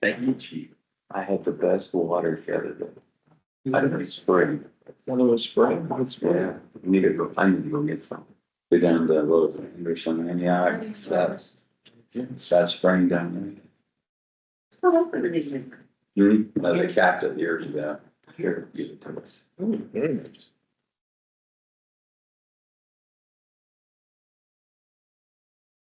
Thank you, Chief. I had the best water the other day. I don't know, spring. One of those spring, it's Yeah, I need to go get some. Go down to Lowe's Anderson, and yeah, that's spring down Still open in the evening. there. They capped it years ago. Here, give it to us. very nice.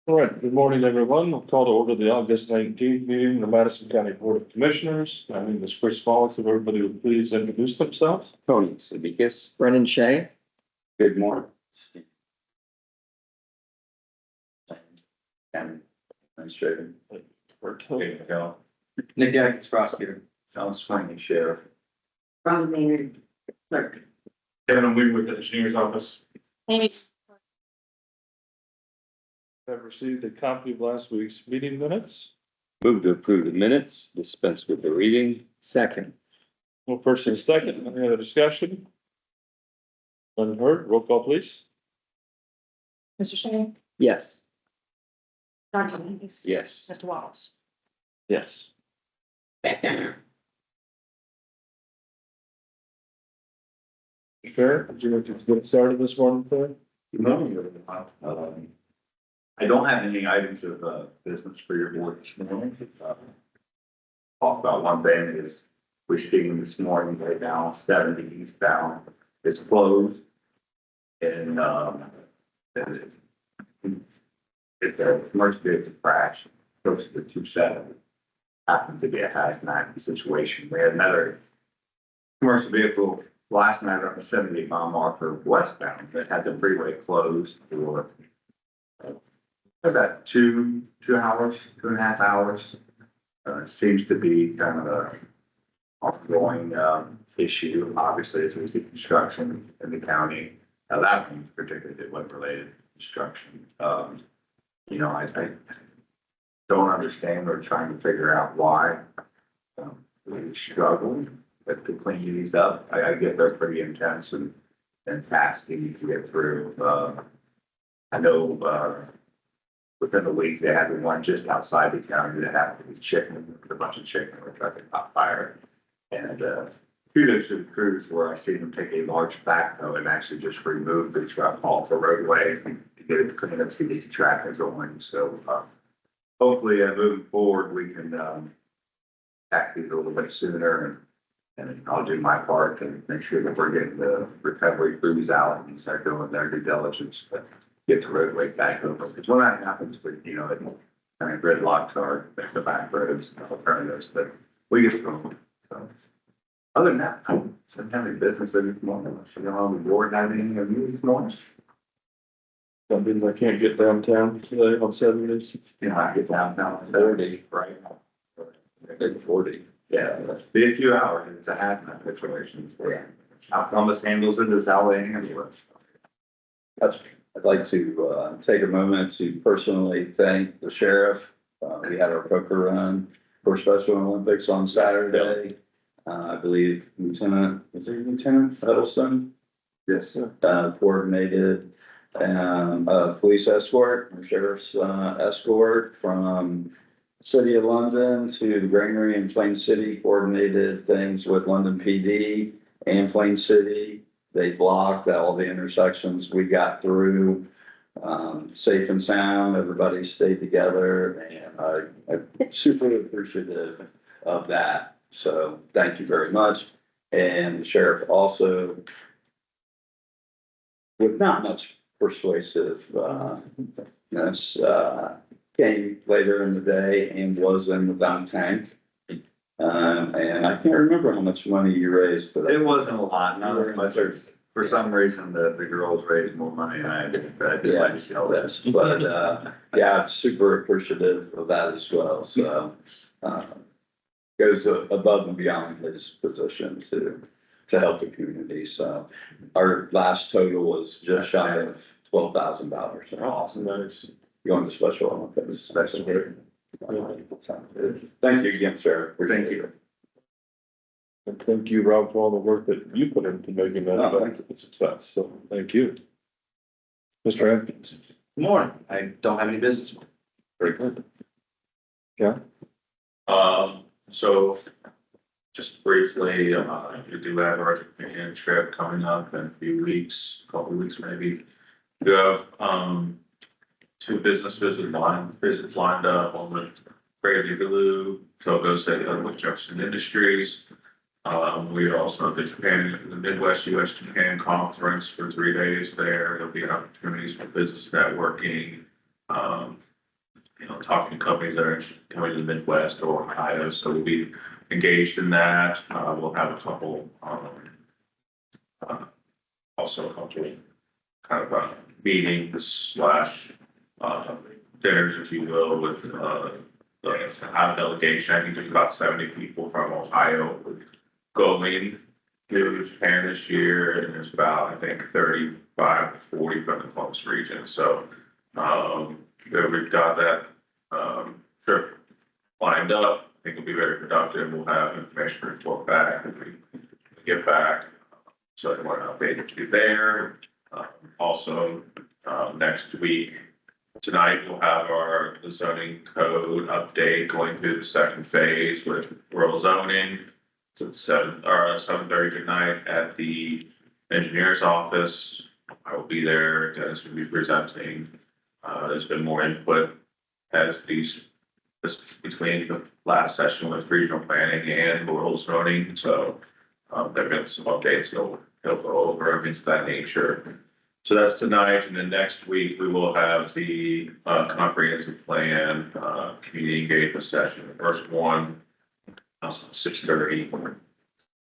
All right, good morning, everyone. I'll call to order the August 19th meeting of the Madison County Board of Commissioners. My name is Chris Wallace. If everybody would please introduce themselves. Tony Sidikis. Brennan Shea. Good morning. County Administrator. There you go. Nick Atkins, prosecutor. John Sweeney, sheriff. From Maynard clerk. Kevin Weaver with the Engineer's Office. Amy. I've received a copy of last week's meeting minutes. Move to approve the minutes, dispense with the reading. Second. Well, first and second, any other discussion? None heard, roll call please. Mr. Shea. Yes. Dr. Davis. Yes. Mr. Wallace. Yes. Fair, would you like to get started this morning, Claire? Good morning, everyone. I don't have any items of business for your board this morning. Talk about one thing is we're speaking this morning right now, 70 eastbound is closed. And it's a commercial vehicle crash close to the 270. Happened to be a hazmat situation. We had another commercial vehicle last night on the 78-mile marker westbound that had the freeway closed for about 2.5 hours. Seems to be kind of a ongoing issue. Obviously, it's with the construction in the county. Now that one particularly wasn't related to construction. I don't understand or trying to figure out why we struggle to clean these up. I get they're pretty intense and tasking to get through. I know within a week they had one just outside the county that happened to be chicken, a bunch of chicken were trying to caught fire. And kudos to the crews where I see them take a large backhoe and actually just remove the truck off the roadway to get it cleaned up to get the traffic going. So hopefully moving forward, we can tack these a little bit sooner and I'll do my part and make sure that we're getting the recovery crews out and start doing their due diligence to get the roadway back open. Because when that happens, it kind of gridlocks are the back roads and alternatives, but we get through. So other than that, I don't have any business this morning. So you on the board have any of you this morning? That means I can't get downtown today on 70. I get downtown at 40, right? 40. Yeah, be a few hours, it's a hazmat situation, so how Columbus handles it is how they handle it. I'd like to take a moment to personally thank the sheriff. We had our poker run for Special Olympics on Saturday. I believe Lieutenant Huddleston Yes, sir. coordinated a police escort, or sheriff's escort from City of London to the Granary in Plain City, coordinated things with London PD and Plain City. They blocked all the intersections we got through, safe and sound. Everybody stayed together, and I'm super appreciative of that. So thank you very much. And the sheriff also, with not much persuasiveness, came later in the day and was in the dunk tank. And I can't remember how much money you raised, but It wasn't a lot, not as much as, for some reason, the girls raised more money than I did, but I did like to tell this. but yeah, super appreciative of that as well. So goes above and beyond his position to help the community. So our last total was just shy of $12,000. Awesome. Nice. Going to Special Olympics. Special. Thank you again, sir. Thank you. And thank you, Rob, for all the work that you put into making that a success. So thank you. Mr. Atkins. Good morning. I don't have any business. Very good. Yeah. So just briefly, we do have our Japan trip coming up in a few weeks, couple of weeks maybe. We have, two visits lined up on the Crazy Blue, Togo State with Jefferson Industries. We are also at the Midwest US Japan Conference for 3 days there. There'll be opportunities for business networking. Talking to companies that are coming to the Midwest or Ohio, so we'll be engaged in that. We'll have a couple, also a couple kind of meetings slash dinners, if you will, with the delegation. I think there's about 70 people from Ohio going to Japan this year, and there's about, I think, 35 to 40 from the Columbus region. So we've got that trip lined up. I think it'll be very productive. We'll have information to report back when we get back. So I want to update you there. Also, next week, tonight we'll have the zoning code update going through the second phase with rural zoning. It's at 7:30 tonight at the engineer's office. I will be there. Dennis will be presenting. There's been more input as this between the last session with regional planning and rural zoning. So there've been some updates he'll go over, things of that nature. So that's tonight, and then next week we will have the comprehensive plan community engagement session. The first one, 6:30.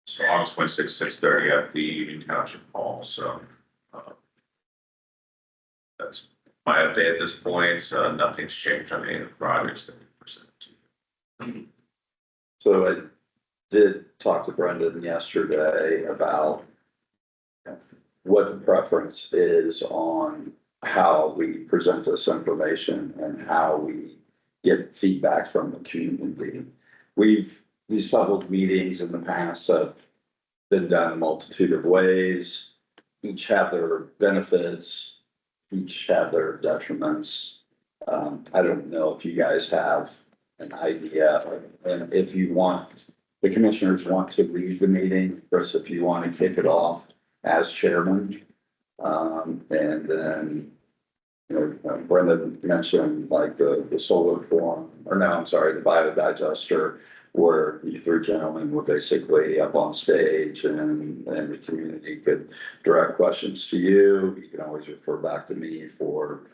So August 26th, 6:30 at the Union Township Hall. So that's my update at this point. Nothing's changed on any of the projects that we presented to you. So I did talk to Brendan yesterday about what the preference is on how we present this information and how we get feedback from the community. These public meetings in the past have been done a multitude of ways. Each have their benefits, each have their detriments. I don't know if you guys have an idea, and if the commissioners want to lead the meeting, Chris, if you want to kick it off as chairman. And then, Brendan mentioned like the solar farm, or no, I'm sorry, the biodigester, where you three gentlemen were basically up on stage and the community could direct questions to you. You can always refer back to me for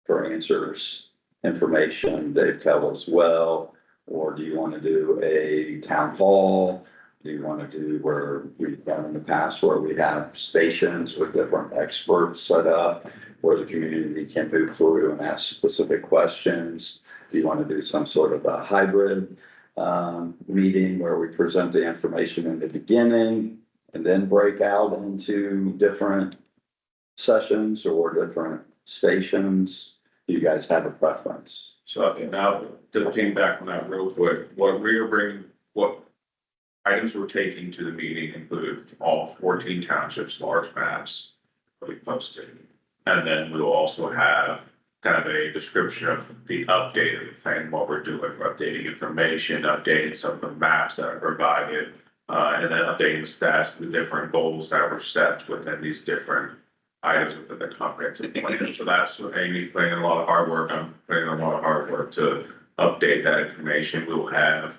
answers, information, Dave Kell as well. Or do you want to do a town hall? Do you want to do where we've done in the past where we have stations with different experts set up where the community can move through and ask specific questions? Do you want to do some sort of a hybrid meeting where we present the information in the beginning and then break out into different sessions or different stations? Do you guys have a preference? So now, to back on that real quick, what items we're taking to the meeting include all 14 townships, large maps that we posted. And then we'll also have kind of a description of the update of the plan, what we're doing, we're updating information, updating some of the maps that are provided, and then updating the stats, the different goals that were set within these different items within the comprehensive plan. So that's what Amy's putting in a lot of hard work. I'm putting in a lot of hard work to update that information. We'll have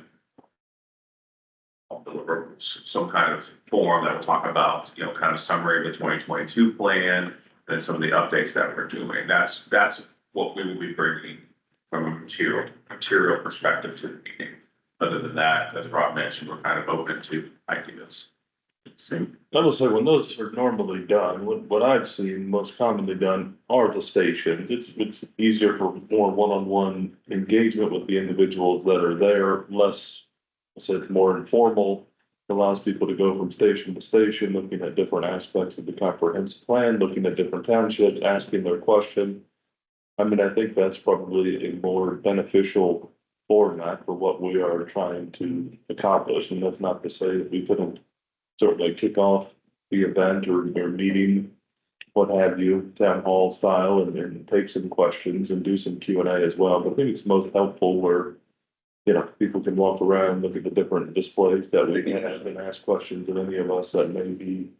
deliver some kind of form that will talk about, kind of summary of the 2022 plan and some of the updates that we're doing. That's what we will be bringing from a material perspective to the meeting. Other than that, as Rob mentioned, we're kind of open to ideas. I will say, when those are normally done, what I've seen most commonly done are the stations. It's easier for more one-on-one engagement with the individuals that are there, less, I said, more informal. Allows people to go from station to station, looking at different aspects of the comprehensive plan, looking at different townships, asking their question. I mean, I think that's probably a more beneficial format for what we are trying to accomplish. And that's not to say that we couldn't certainly kick off the event or meeting, what have you, town hall style, and take some questions and do some Q&A as well. But I think it's most helpful where you know, people can walk around, look at the different displays that we have and ask questions of any of us that may be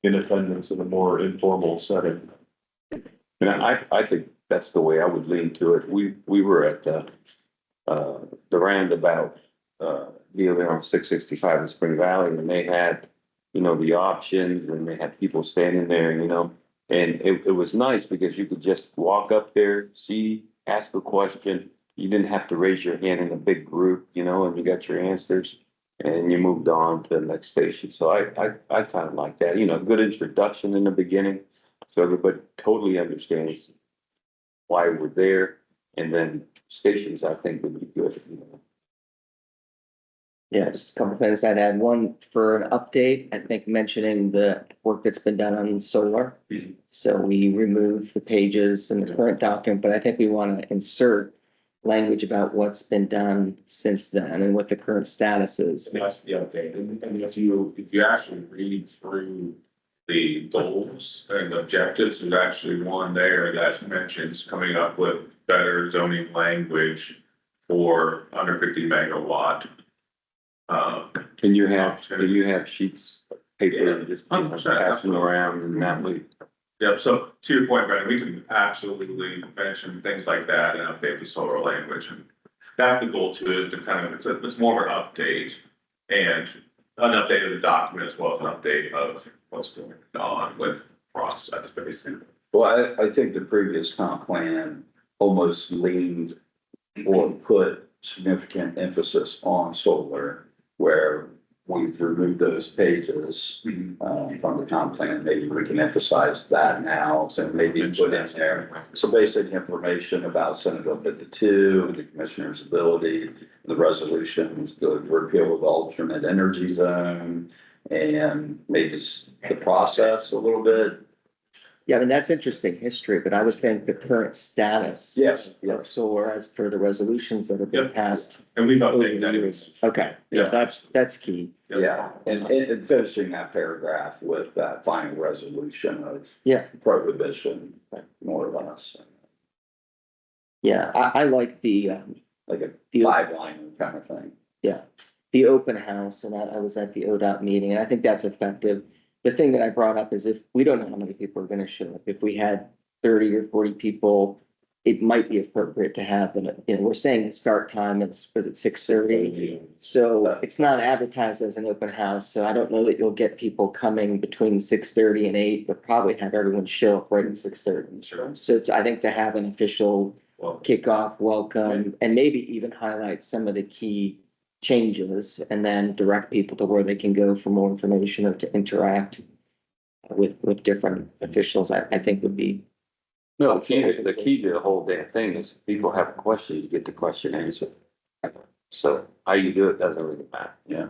in attendance in a more informal setting. And I think that's the way I would lean to it. We were at, the roundabout, deal there on 665 in Spring Valley, and they had, you know, the options, and they had people standing there, you know. And it was nice because you could just walk up there, see, ask a question. You didn't have to raise your hand in a big group, you know, and you got your answers. And you moved on to the next station. So I kind of like that, you know, good introduction in the beginning. So everybody totally understands why we're there. And then stations, I think, would be good, you know. Yeah, just a couple things I'd add. One, for an update, I think mentioning the work that's been done on solar. So we removed the pages in the current document, but I think we want to insert language about what's been done since then and what the current status is. That's the update, and if you actually read through the goals and objectives, there's actually one there that mentions coming up with better zoning language for under 50 megawatt. Can you have sheets of paper and just 100%. pass them around and that way? Yep, so to your point, Brandon, we can absolutely mention things like that and update the solar language. And that's the goal to it, to kind of, it's more of an update and an update of the document as well as an update of what's going on with process, basically. Well, I think the previous comp plan almost leaned or put significant emphasis on solar, where we've removed those pages from the comp plan. Maybe we can emphasize that now, so maybe put in there some basic information about Senate Bill 52, the commissioner's ability, the resolutions, the repeal of the alternate energy zone, and maybe the process a little bit. Yeah, I mean, that's interesting history, but I would think the current status. Yes, Of yes. solar as per the resolutions that have been Yep. passed. And we've over updated the that. years. Okay, yeah, that's key. Yeah, and finishing that paragraph with that final resolution of Yeah. prohibition, more or less, Yeah, I like like a the, 5-line kind of thing. the open house, and I was at the ODOT meeting, and I think that's effective. The thing that I brought up is if we don't know how many people are gonna show up, if we had 30 or 40 people, it might be appropriate to have, you know, we're saying the start time is, was it 6:30? So it's not advertised as an open house, so I don't know that you'll get people coming between 6:30 and 8, but probably have everyone show up right at 6:30. Sure. So I think to have an official Well, kickoff, welcome, and maybe even highlight some of the key changes and then direct people to where they can go for more information or to interact with different officials, I think would be. No, the key to the whole damn thing is people have questions, get the question answered. So how you do it doesn't really matter. Yeah.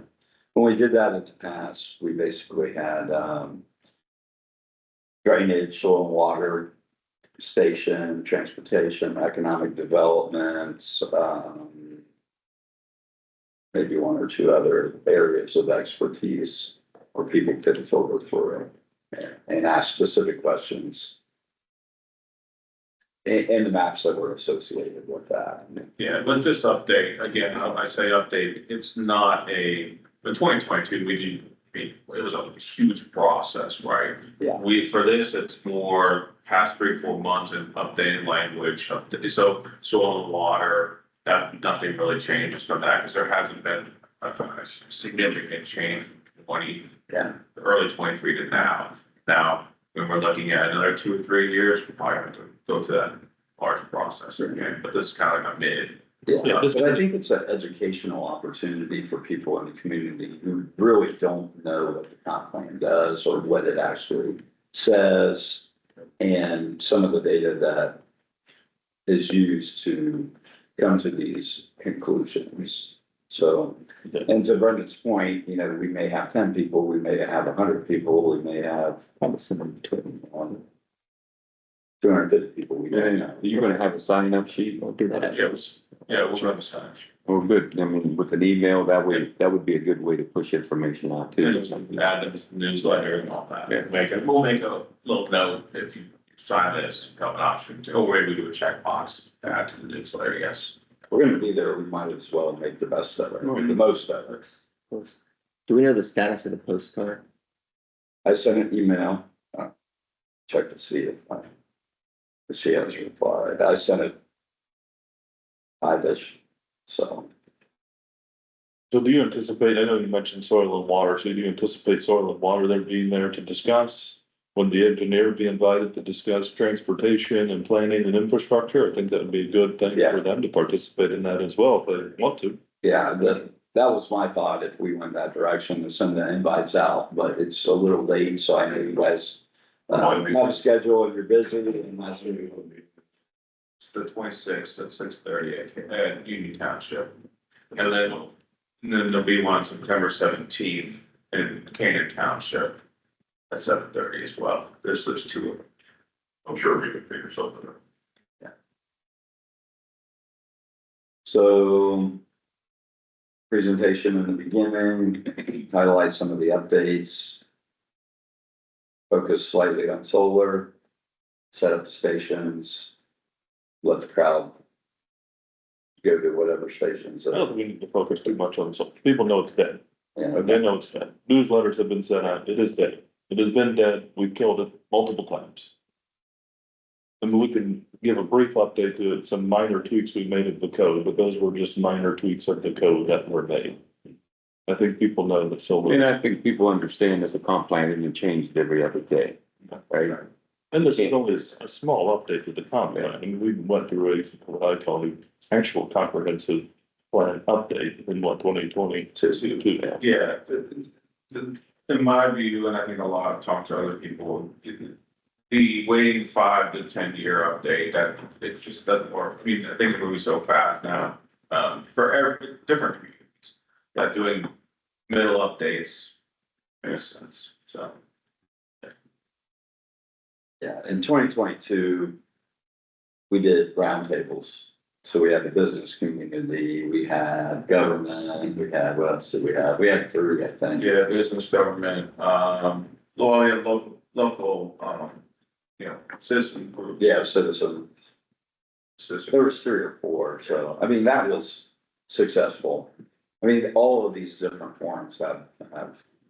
When we did that in the past, we basically had, drainage, soil and water station, transportation, economic development, maybe one or two other areas of expertise where people could filter through and ask specific questions. And the maps that were associated with that. yeah, let's just update, again, I say update, it's not in 2022, it was a huge process, right? Yeah. For this, it's more past 3-4 months and updated language, so soil and water, that nothing really changes from that, because there hasn't been a significant change from early 23 to now. Now, when we're looking at another 2 or 3 years, we probably have to go to that large process again, but this is kind of like a mid. Yeah, but I think it's an educational opportunity for people in the community who really don't know what the comp plan does or what it actually says. And some of the data that is used to come to these conclusions. So, and to Brendan's point, you know, we may have 10 people, we may have 100 people, we may have Some in between. 250 people. We don't Yeah, know. you're gonna have a sign up sheet. We'll do that. We'll run the sign. Well, good. I mean, with an email, that would be a good way to push information out too. Add the newsletter and all that. Yeah. We'll make a little note if you sign this, you have an option to, or maybe we do a checkbox, add to the newsletter, yes. we're gonna be there, we might as well make the best of it, make the most of it. Do we know the status of the postcard? I sent an email, check to see if she has replied. I sent it. So, So do you anticipate, I know you mentioned soil and water, so do you anticipate soil and water there being there to discuss? Would the engineer be invited to discuss transportation and planning and infrastructure? I think that would be a good thing Yeah. for them to participate in that as well, if they want to. yeah, that was my thought, if we went that direction, to send the invites out, but it's a little late, so I know you guys. Have a schedule if you're busy and that's what we will be. It's the 26th at 6:30 at Union Township. And then there'll be one September 17th in Canaan Township at 7:30 as well. There's two of them. I'm sure we can figure something out. So. Presentation in the beginning, highlight some of the updates. Focus slightly on solar, set up the stations, let the crowd. Go to whatever stations. I don't think we need to focus too much on something. People know it's dead. Yeah, They know it's dead. Newsletters have been sent out. It is dead. It has been dead. We've killed it multiple times. I mean, we can give a brief update to it, some minor tweaks we made of the code, but those were just minor tweaks of the code that were made. I think people know that solar. And I think people understand that the comp plan isn't changed every other day, right? And this is only a small update to the comp plan. I mean, we went through what I call the actual comprehensive plan update in 2022. Yeah, in my view, and I think a lot, I've talked to other people, the waiting 5 to 10 year update, that it just doesn't work. I mean, I think it's moving so fast now, for every different communities, that doing middle updates makes sense, so. Yeah, in 2022. We did roundtables, so we had the business community, we had government, we had, what else did we have? We had 3, I think. Yeah, business, government, local, citizen groups. Yeah, citizen, Citizen. there was 3 or 4, so, I mean, that was successful. I mean, all of these different forms have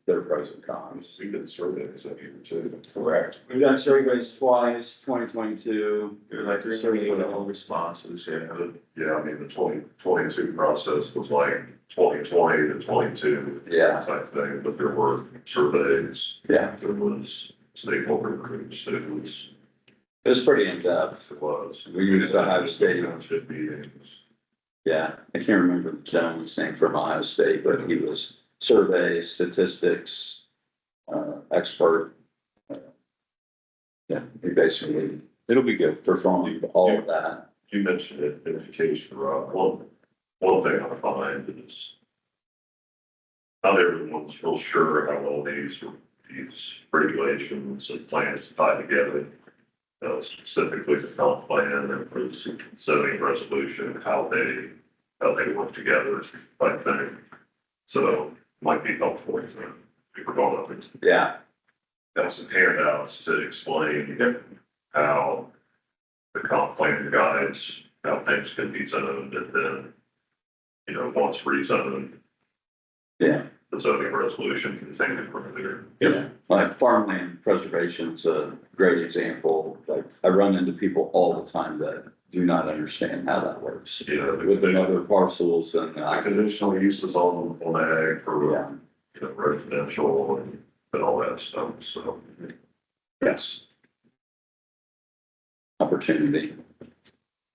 their pros and cons. We did surveys of you too. Correct. We've done surveys twice, 2022. Like 3 responses, yeah. Yeah, I mean, the 2022 process was like 2020 to 22. Yeah. Type thing, but there were surveys, Yeah, there was stakeholder groups, it it was pretty in-depth. was. We used Ohio State. Township meetings. Yeah, I can't remember the gentleman's name from Ohio State, but he was survey, statistics, expert. Yeah, he basically It'll be good. performed all of that. You mentioned it, education, Rob. One thing I find is not everyone's real sure how all these regulations and plans tie together. Specifically the comp plan and for the zoning resolution, how they work together, type thing. So might be helpful if we're going to Yeah, have some handouts to explain how the comp plan guides, how things can be zoned, and then, once rezoned, yeah, the zoning resolution can take it from there. yeah. Like farmland preservation's a great example. Like I run into people all the time that do not understand how that works. With the other parcels and, Conditional uses on ag for, yeah, residential and all that stuff, so. yes. Opportunity.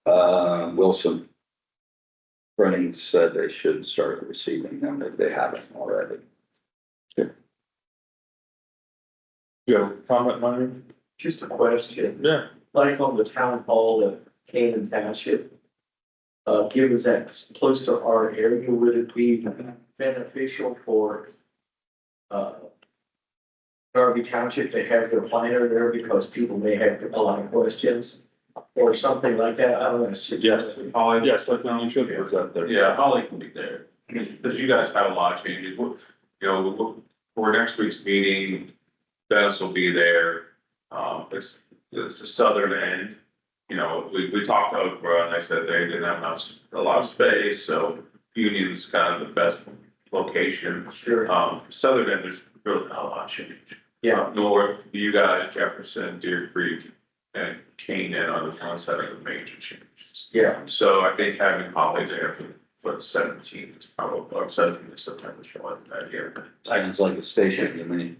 Wilson. Running said they should start receiving them if they haven't already. You have a comment, Myron? Just a question, Yeah. like on the town hall of Canaan Township. Given that close to our area, would it be beneficial for Darby Township to have their planner there because people may have a lot of questions? Or something like that, I don't know. It's just- Yes. Yes, I think you should present there. Yeah, Holly can be there, because you guys have a lot of changes, for next week's meeting, Dennis will be there. It's the southern end, you know, we talked to Oprah and they said they didn't have a lot of space, so Union's kind of the best location. Sure. Southern end, there's really not a lot of change. Yeah. North, you guys, Jefferson, Deer Creek, and Canaan are the ones that are the major changes. Yeah. So I think having Holly there for the 17th is probably, or 17th of September, is what that year. Sounds like a station to me.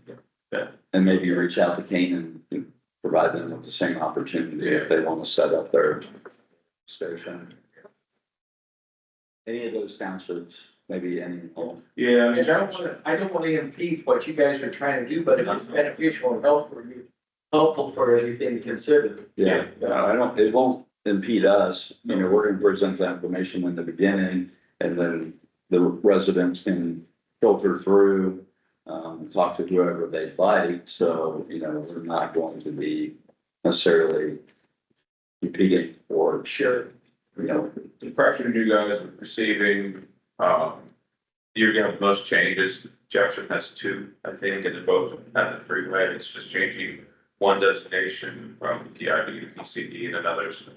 Yeah. And maybe reach out to Canaan and provide them with the same opportunity if they want to set up their station. Any of those townships, maybe any. Yeah, I mean, I don't wanna impede what you guys are trying to do, but if it's beneficial and helpful for anything to consider. Yeah, it won't impede us, you know, we're gonna present the information in the beginning, and then the residents can filter through, talk to whoever they'd like, so, you know, we're not going to be necessarily competing or, Sure. you know, the impression you guys are receiving, you're gonna have the most changes. Jefferson has two, I think, and they're both at the freeway. It's just changing one designation from PID to PCD and another's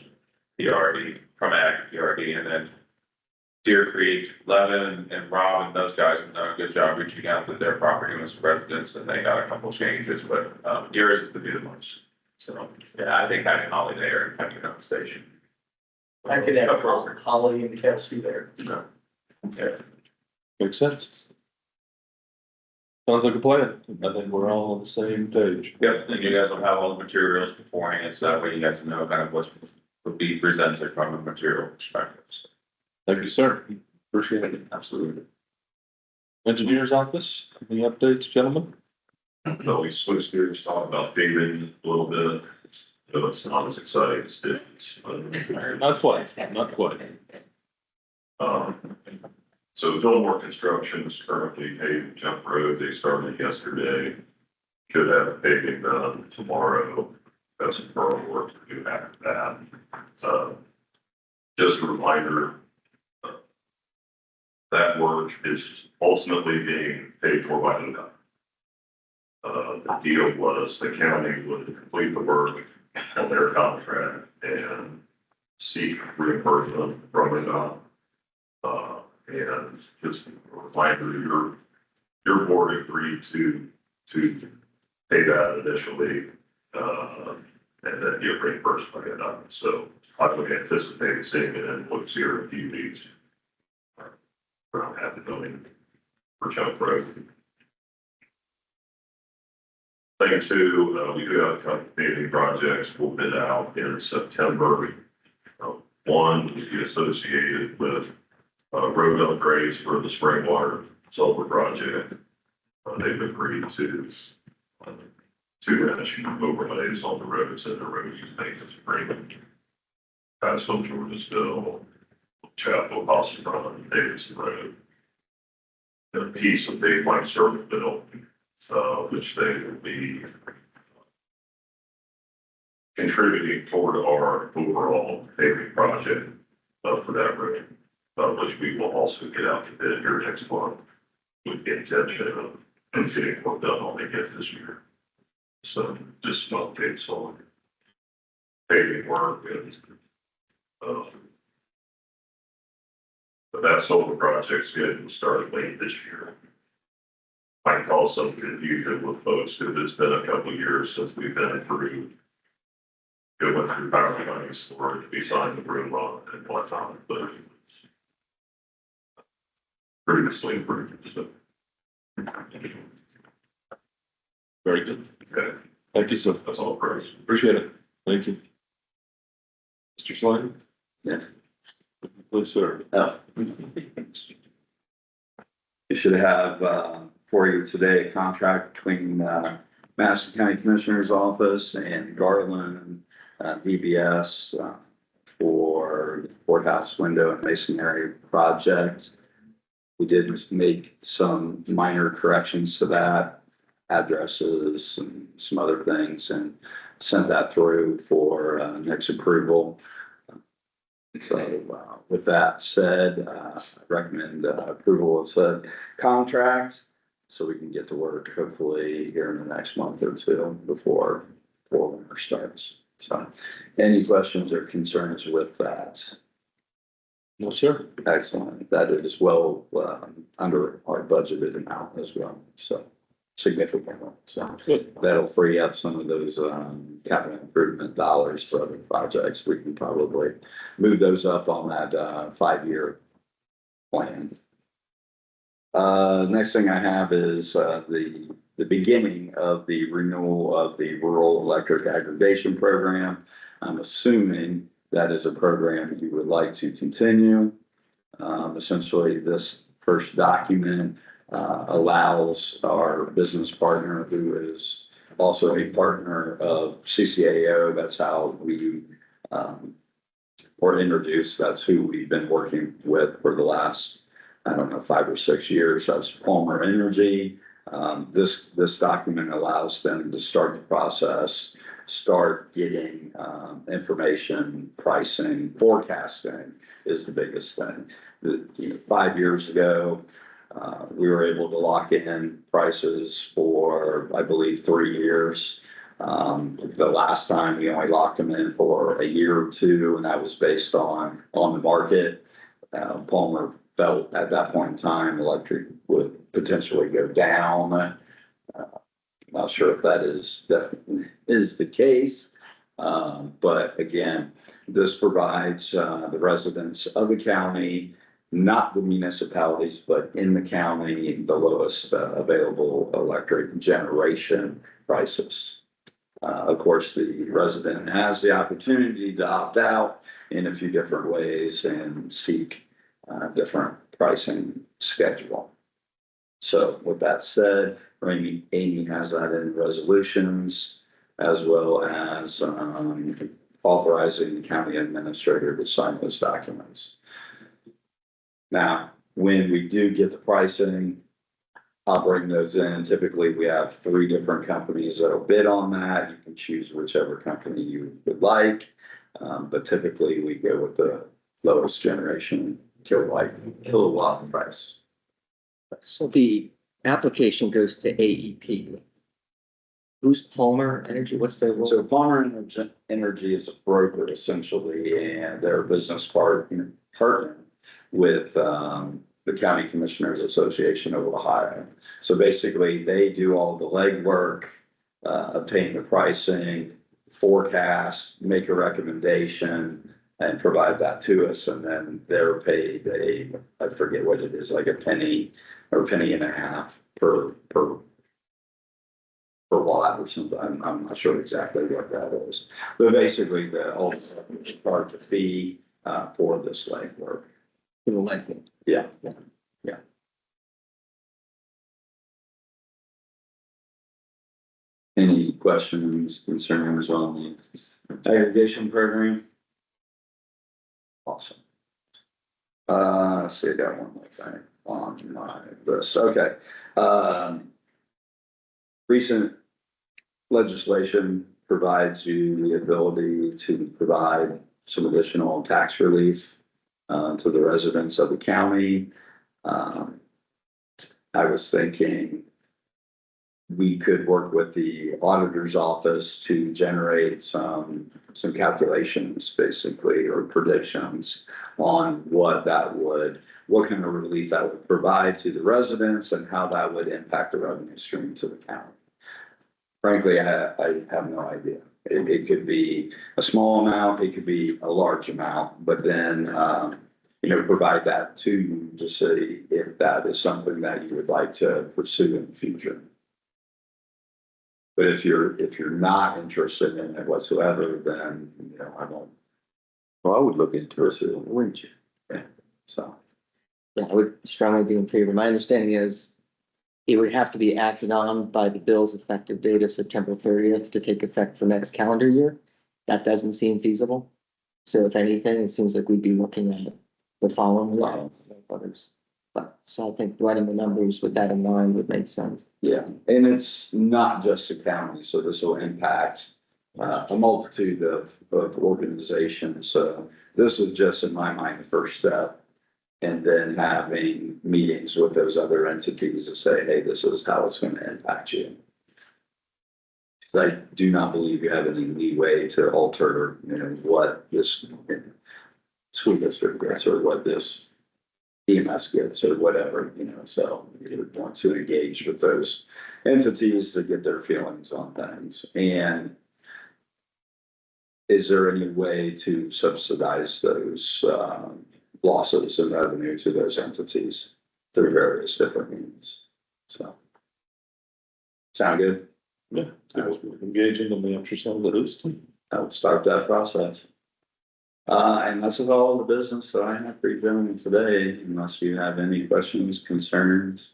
PRD, from ag to PRD, and then Deer Creek, Levin and Rob and those guys have done a good job reaching out to their property owners, residents, and they got a couple changes, but, yours is to be the most. So, yeah, I think having Holly there and having another station. I could have Holly and Kelsey there. Yeah. Makes sense. Sounds like a plan. I think we're all on the same page. Yep, and you guys will have all the materials beforehand, so that way you guys know kind of what would be presented from a material perspective. So, Thank you, sir. Appreciate it. absolutely. Engineer's office, any updates, gentlemen? No, we switched gears, talked about paving a little bit. So it's not as exciting as it is. Not quite, not quite. So Fillmore Construction is currently paving Jump Road. They started yesterday. Should have paving done tomorrow. That's some further work to do after that. Just a reminder, that work is ultimately being paid for by the county. The deal was the county would complete the work on their contract and seek reimbursement from it. And just a reminder, your board agreed to pay that initially, and then get reimbursed by it. So I would anticipate seeing it in what's here in a few weeks. Around $500,000 for Jump Road. Thing two, we do have a couple paving projects we'll bid out in September. One would be associated with road upgrades for the spring water solar project. They've agreed to two national overlays on the roads and the road use maintenance agreement. That's from Georgesville, Chapel, Boston Run, Davidson Road. And a piece of Big Mike Circleville, which they will be contributing toward our overall paving project for that road, which we will also get out to bid here next month with the intention of getting work done on it yet this year. So just some updates on paving work and but that solar project's scheduled to start late this year. Might cause some confusion with folks because it's been a couple of years since we've been through going through power lines or to be signed the room on and whatnot, but previously approved. So. Very good. Okay, Thank you, sir. that's all, Chris. Appreciate it. Thank you. Mr. Slade? Yes. Please, sir. You should have, for you today, a contract between, Madison County Commissioner's Office and Garland, DBS, for the courthouse window and masonry project. We did make some minor corrections to that, addresses and some other things, and sent that through for, next approval. So, with that said, I recommend approval of said contract, so we can get to work hopefully here in the next month or two before winter starts. So, any questions or concerns with that? No, sir. Excellent. That is well, under our budgeted amount as well, so significantly. So Good. that'll free up some of those, capital improvement dollars for other projects. We can probably move those up on that, 5-year plan. Next thing I have is, the beginning of the renewal of the rural electric aggregation program. I'm assuming that is a program you would like to continue. Essentially, this first document, allows our business partner, who is also a partner of CCAO, that's how we, were introduced, that's who we've been working with for the last, I don't know, 5 or 6 years. That's Palmer Energy. This document allows them to start the process, start getting, information, pricing, forecasting is the biggest thing. 5 years ago, we were able to lock in prices for, I believe, 3 years. The last time we only locked them in for a year or two, and that was based on the market. Palmer felt at that point in time, electric would potentially go down. Not sure if that is the case. But again, this provides, the residents of the county, not the municipalities, but in the county, the lowest, available electric generation prices. Of course, the resident has the opportunity to opt out in a few different ways and seek, different pricing schedule. So with that said, Amy has that in resolutions, as well as, authorizing the county administrator to sign those documents. Now, when we do get the pricing, I'll bring those in. Typically, we have 3 different companies that'll bid on that. You can choose whichever company you would like. But typically, we go with the lowest generation kilowatt price. So the application goes to AEP. Who's Palmer Energy? What's their role? So Palmer Energy is a broker essentially, and they're a business partner with, the County Commissioners Association of Ohio. So basically, they do all the legwork, obtain the pricing, forecast, make a recommendation, and provide that to us. And then they're paid I forget what it is, like a penny or a penny and a half per watt or something. I'm not sure exactly what that is. But basically, the ultimate charge a fee, for this legwork. For the lighting. Yeah. Any questions, concerns on the aggregation program? Awesome. Let's see, I got one more thing on my list. Okay. Recent legislation provides you the ability to provide some additional tax relief, to the residents of the county. I was thinking we could work with the auditor's office to generate some calculations, basically, or predictions on what kind of relief that would provide to the residents and how that would impact the revenue stream to the county. Frankly, I have no idea. It could be a small amount, it could be a large amount, but then, provide that to you to see if that is something that you would like to pursue in the future. But if you're not interested in it whatsoever, then, I won't Well, I would look into it, pursue it. wouldn't you? So, Yeah, I would strongly be in favor. My understanding is it would have to be acted on by the bill's effective date of September 30th to take effect for next calendar year. That doesn't seem feasible. So if anything, it seems like we'd be looking at the following year. Others. But so I think running the numbers with that in mind would make sense. yeah, and it's not just the county, so this will impact a multitude of organizations. So this is just, in my mind, the first step. And then having meetings with those other entities to say, hey, this is how it's gonna impact you. So I do not believe you have any leeway to alter, what this school district gets or what this EMS gets or whatever, so you would want to engage with those entities to get their feelings on things. And is there any way to subsidize those, losses in revenue to those entities through various different means? So. Sound good? Yeah, engaging in the ultrasound that is. I would start that process. And that's all the business that I have for you gentlemen today, unless you have any questions, concerns.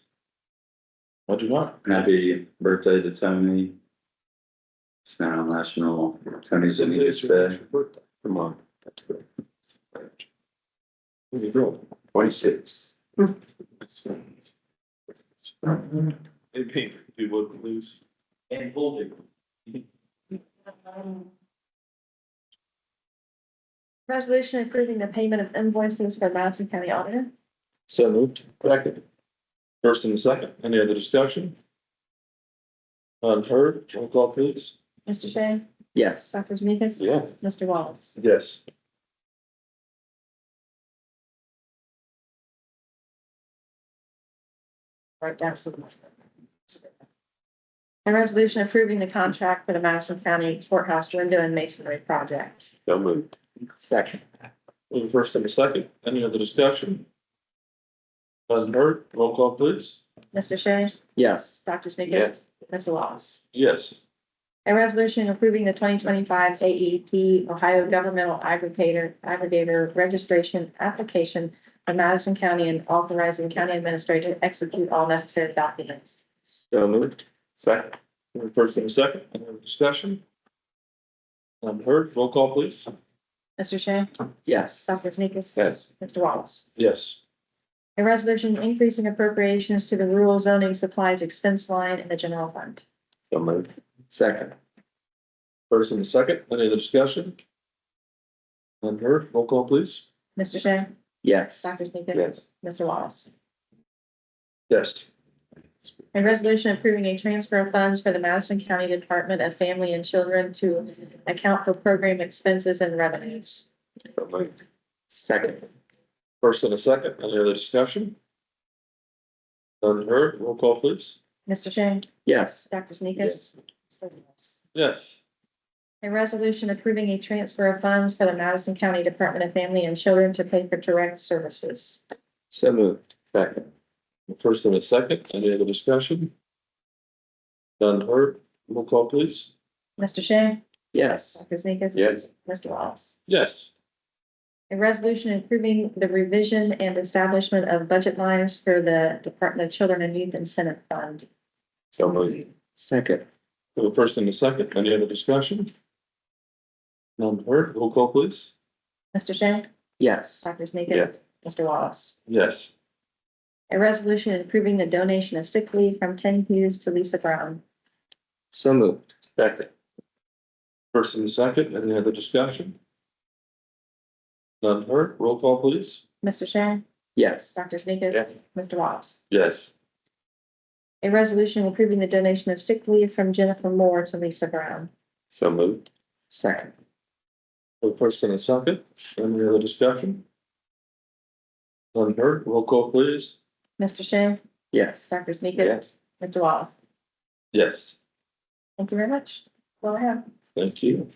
I do not. Happy birthday to Tony. It's now National Tony's Anita's Day. Come on. 26. Maybe, if you would, please. And holding. Resolution approving the payment of invoices for Madison County Auditor. So moved. Second. First and second, any other discussion? None heard, roll call please. Mr. Shea? Yes. Dr. Sneakus? Yes. Mr. Wallace? Yes. Right down. A resolution approving the contract for the Madison County Courthouse window and masonry project. So moved. Second. First and second, any other discussion? None heard, roll call please. Mr. Shea? Yes. Dr. Sneakus? Yes. Mr. Wallace? Yes. A resolution approving the 2025 AEP Ohio Governmental Aggregator Registration Application for Madison County and authorizing the county administrator to execute all necessary documents. So moved. Second. First and second, any other discussion? None heard, roll call please. Mr. Shea? Yes. Dr. Sneakus? Yes. Mr. Wallace? Yes. A resolution increasing appropriations to the rural zoning supplies expense line in the general fund. So moved. Second. First and second, any other discussion? None heard, roll call please. Mr. Shea? Yes. Dr. Sneakus? Yes. Mr. Wallace? Yes. A resolution approving a transfer of funds for the Madison County Department of Family and Children to account for program expenses and revenues. So moved. Second. First and second, any other discussion? None heard, roll call please. Mr. Shea? Yes. Dr. Sneakus? Yes. Mr. Wallace? Yes. A resolution approving a transfer of funds for the Madison County Department of Family and Children to pay for direct services. So moved. Second. First and second, any other discussion? None heard, roll call please. Mr. Shea? Yes. Dr. Sneakus? Yes. Mr. Wallace? Yes. A resolution approving the revision and establishment of budget lines for the Department of Children and Youth Incentive Fund. So moved. Second. First and second, any other discussion? None heard, roll call please. Mr. Shea? Yes. Dr. Sneakus? Yes. Mr. Wallace? Yes. A resolution approving the donation of sick leave from Tim Hughes to Lisa Brown. So moved. Second. First and second, any other discussion? None heard, roll call please. Mr. Shea? Yes. Dr. Sneakus? Yes. Mr. Wallace? Yes. A resolution approving the donation of sick leave from Jennifer Moore to Lisa Brown. So moved. Second. First and second, any other discussion? None heard, roll call please. Mr. Shea? Yes. Dr. Sneakus? Yes. Mr. Wallace? Yes. Thank you very much. Go ahead. Thank you.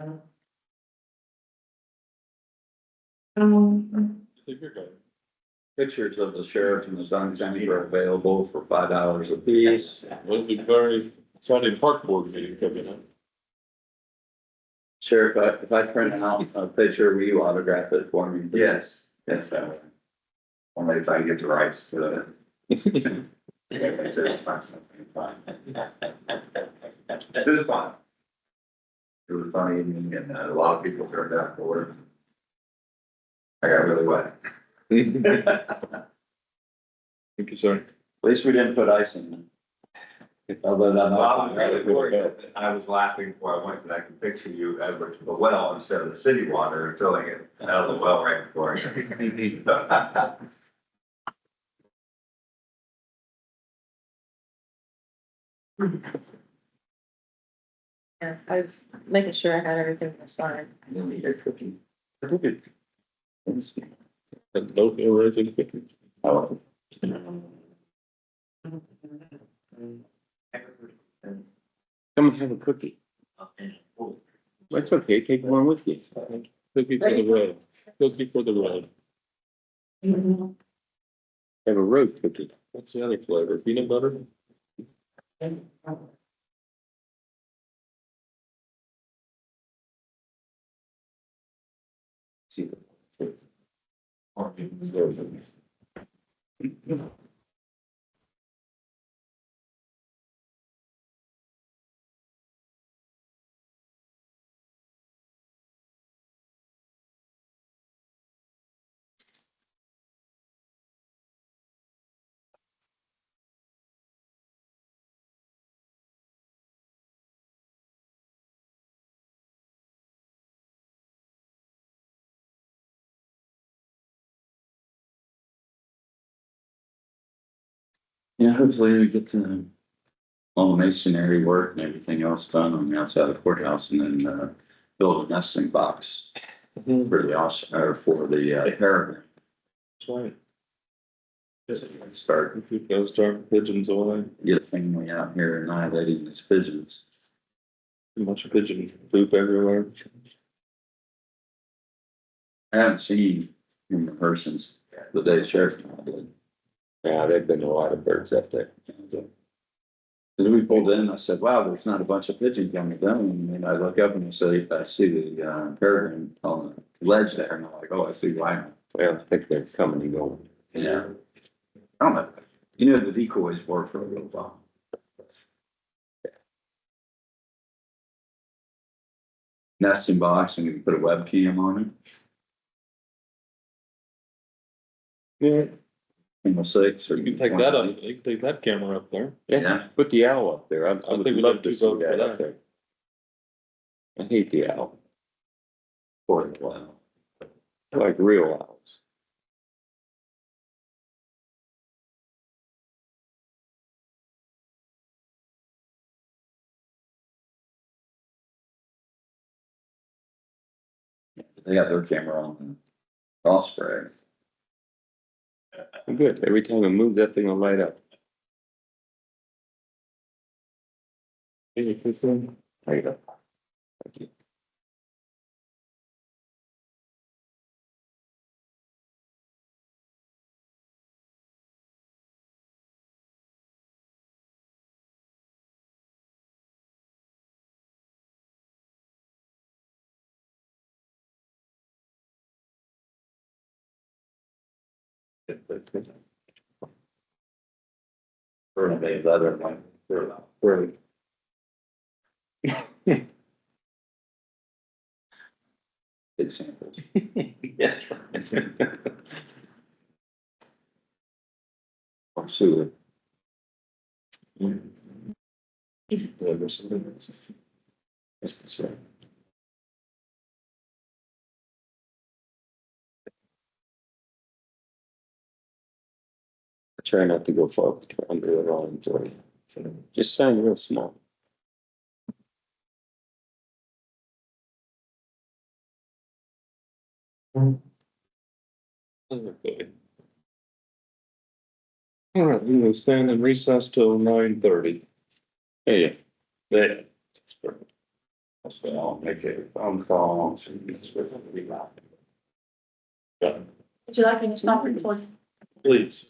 I think you're good. Pictures of the sheriff and the Sun County are available for $5 a piece. Was a very exciting park board meeting coming up. Sheriff, if I print out a picture, will you autograph it for me? Yes, yes, only if I get the rights to it. It's fine. It was fun. It was a fun evening and a lot of people turned out for it. I got really wet. Thank you, sir. At least we didn't put ice in it. Although that Well, might I'm be really worried that I was laughing before I went, because I can picture you Edward to the well instead of the city water and filling it out of the well right before. Yeah, I was making sure I had everything signed. Cookie. And no original cookie. Oh, come and have a cookie. That's okay, take one with you. Cookie for the road. Cookie for the road. Have a road cookie. What's the other flavor? Peanut butter? See. Yeah, hopefully we get to all the masonry work and everything else done on the outside of the courthouse and then, build a nesting box for the, or for the, paragraph. That's right. So let's start, Keep those dark pigeons away. get a family out here annihilating these pigeons. Too much pigeon poop everywhere. I haven't seen him in person since the day sheriff did. Yeah, there've been a lot of birds up there. So then we pulled in, I said, wow, there's not a bunch of pigeons coming down, and then I look up and I see the, peregrine on the ledge there, and I'm like, oh, I see why now. Well, I think they're coming and going. Yeah. I don't know, you know, the decoys work for a little while. Nesting box, and you can put a webcam on it, Yeah, single six, or you can take that up, you can take that camera up there. Yeah. Put the owl up there. I would think we love got to two see votes for that up that. there. I hate the owl, For a while. I like real owls. They got their camera on the Osprey. Good, every time I move, that thing will light up. Hey, Kristen. Light up. Thank you. For a leather one, for big samples. Yeah. I'm sure. That's this way. I try not to go far under the line, Joy. Just sound real small. Okay. All right, we will stand in recess till 9:30. Hey, There. So I'll make a phone call. Yeah, Would you like me to stop recording? please.